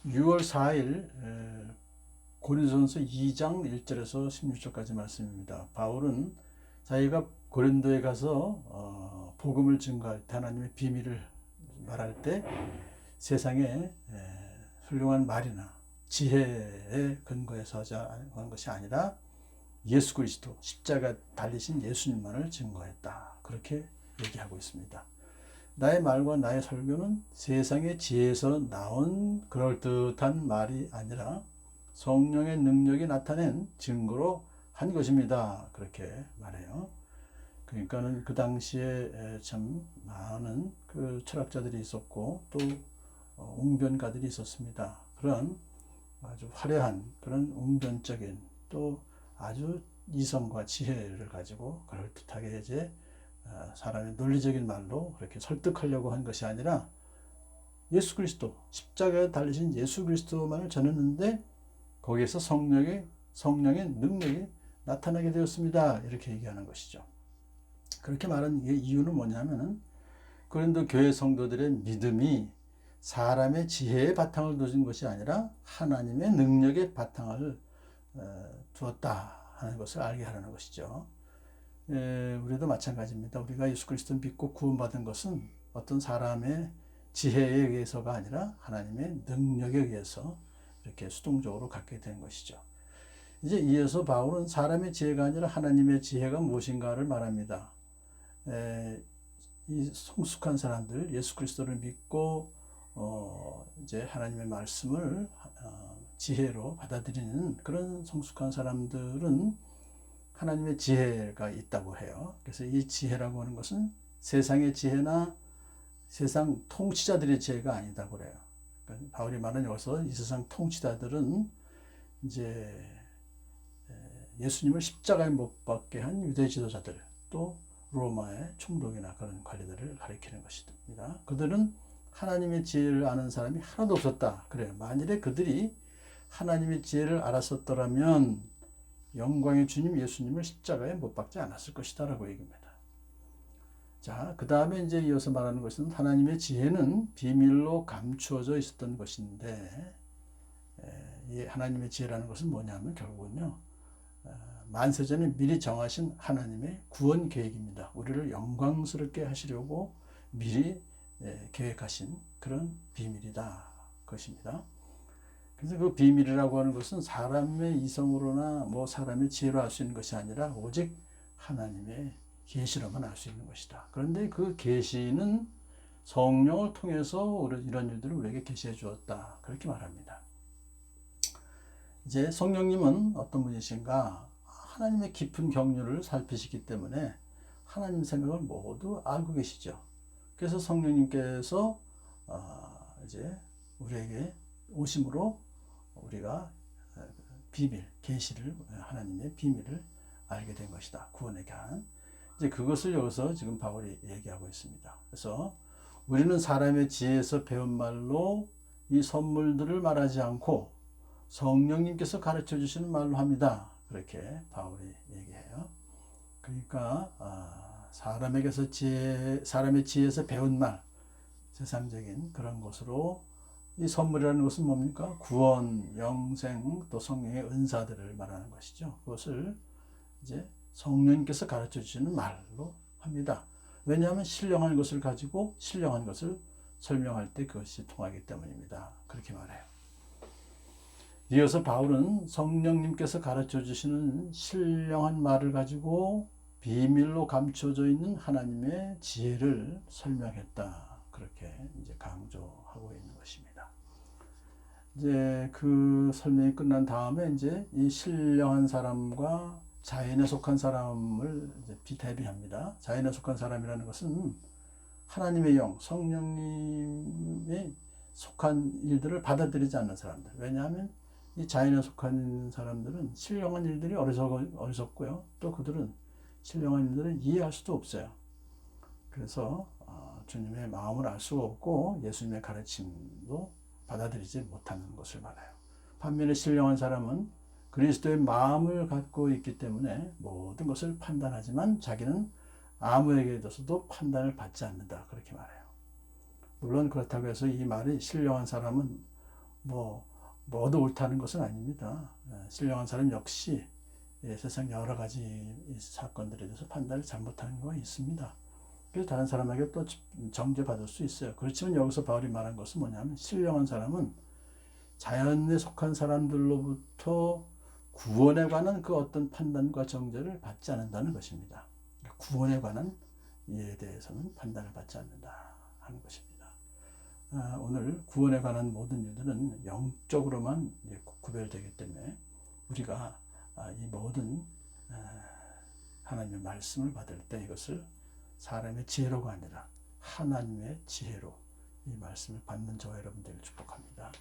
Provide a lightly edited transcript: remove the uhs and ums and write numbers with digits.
6월 4일 고린도전서 2장 1절에서 16절까지 말씀입니다. 바울은 자기가 고린도에 가서 복음을 증거할 때, 하나님의 비밀을 말할 때 세상에 훌륭한 말이나 지혜의 근거에서 한 것이 아니라 예수 그리스도 십자가 달리신 예수님만을 증거했다, 그렇게 얘기하고 있습니다. 나의 말과 나의 설교는 세상의 지혜에서 나온 그럴듯한 말이 아니라 성령의 능력이 나타낸 증거로 한 것입니다, 그렇게 말해요. 그러니까는 그 당시에 참 많은 그 철학자들이 있었고 또 웅변가들이 있었습니다. 그런 아주 화려한 그런 웅변적인 또 아주 이성과 지혜를 가지고 그럴듯하게 이제 사람의 논리적인 말로 그렇게 설득하려고 한 것이 아니라 예수 그리스도, 십자가에 달리신 예수 그리스도만을 전했는데 거기에서 성령의 능력이 나타나게 되었습니다, 이렇게 얘기하는 것이죠. 그렇게 말한 이유는 뭐냐면은 고린도 교회 성도들의 믿음이 사람의 지혜의 바탕을 두는 것이 아니라 하나님의 능력의 바탕을 두었다 하는 것을 알게 하라는 것이죠. 우리도 마찬가지입니다. 우리가 예수 그리스도를 믿고 구원받은 것은 어떤 사람의 지혜에 의해서가 아니라 하나님의 능력에 의해서 이렇게 수동적으로 갖게 된 것이죠. 이제 이어서 바울은 사람의 지혜가 아니라 하나님의 지혜가 무엇인가를 말합니다. 이 성숙한 사람들, 예수 그리스도를 믿고 이제 하나님의 말씀을 지혜로 받아들이는 그런 성숙한 사람들은 하나님의 지혜가 있다고 해요. 그래서 이 지혜라고 하는 것은 세상의 지혜나 세상 통치자들의 지혜가 아니다고 그래요. 그러니까 바울이 말하는 여기서 이 세상 통치자들은 이제 예수님을 십자가에 못 박게 한 유대 지도자들, 또 로마의 총독이나 그런 관리들을 가리키는 것입니다. 그들은 하나님의 지혜를 아는 사람이 하나도 없었다, 그래요. 만일에 그들이 하나님의 지혜를 알았었더라면 영광의 주님 예수님을 십자가에 못 박지 않았을 것이다 라고 얘기합니다. 자, 그 다음에 이제 이어서 말하는 것은 하나님의 지혜는 비밀로 감추어져 있었던 것인데, 이 하나님의 지혜라는 것은 뭐냐면 결국은요, 만세전에 미리 정하신 하나님의 구원 계획입니다. 우리를 영광스럽게 하시려고 미리 계획하신 그런 비밀이다, 것입니다. 그래서 그 비밀이라고 하는 것은 사람의 이성으로나 뭐 사람의 지혜로 알 수 있는 것이 아니라 오직 하나님의 계시로만 알 수 있는 것이다. 그런데 그 계시는 성령을 통해서 이런 일들을 우리에게 계시해 주었다, 그렇게 말합니다. 이제 성령님은 어떤 분이신가? 하나님의 깊은 경륜을 살피시기 때문에 하나님 생각을 모두 알고 계시죠. 그래서 성령님께서 이제 우리에게 오심으로 우리가 비밀, 계시를, 하나님의 비밀을 알게 된 것이다, 구원의 간. 이제 그것을 여기서 지금 바울이 얘기하고 있습니다. 그래서 우리는 사람의 지혜에서 배운 말로 이 선물들을 말하지 않고 성령님께서 가르쳐 주시는 말로 합니다, 그렇게 바울이 얘기해요. 그러니까 사람의 지혜에서 배운 말, 세상적인 그런 것으로 이 선물이라는 것은 뭡니까? 구원, 영생, 또 성령의 은사들을 말하는 것이죠. 그것을 이제 성령님께서 가르쳐 주시는 말로 합니다. 왜냐하면 신령한 것을 가지고 신령한 것을 설명할 때 그것이 통하기 때문입니다, 그렇게 말해요. 이어서 바울은 성령님께서 가르쳐 주시는 신령한 말을 가지고 비밀로 감춰져 있는 하나님의 지혜를 설명했다, 그렇게 이제 강조하고 있는 것입니다. 이제 그 설명이 끝난 다음에 이제 이 신령한 사람과 자연에 속한 사람을 이제 대비합니다. 자연에 속한 사람이라는 것은 하나님의 영, 성령님이 속한 일들을 받아들이지 않는 사람들. 왜냐하면 이 자연에 속한 사람들은 신령한 일들이 어리석고요. 또 그들은 신령한 일들을 이해할 수도 없어요. 그래서 주님의 마음을 알 수가 없고 예수님의 가르침도 받아들이지 못하는 것을 말해요. 반면에 신령한 사람은 그리스도의 마음을 갖고 있기 때문에 모든 것을 판단하지만 자기는 아무에게 대해서도 판단을 받지 않는다, 그렇게 말해요. 물론 그렇다고 해서 이 말이 신령한 사람은 뭐도 옳다는 것은 아닙니다. 신령한 사람 역시 세상 여러 가지 사건들에 대해서 판단을 잘못하는 경우가 있습니다. 그래서 다른 사람에게 또 정죄받을 수 있어요. 그렇지만 여기서 바울이 말한 것은 뭐냐면 신령한 사람은 자연에 속한 사람들로부터 구원에 관한 그 어떤 판단과 정죄를 받지 않는다는 것입니다. 구원에 관한 이에 대해서는 판단을 받지 않는다 하는 것입니다. 오늘 구원에 관한 모든 일들은 영적으로만 구별되기 때문에 우리가 이 모든 하나님의 말씀을 받을 때 이것을 사람의 지혜로가 아니라 하나님의 지혜로 이 말씀을 받는 저와 여러분 되길 축복합니다.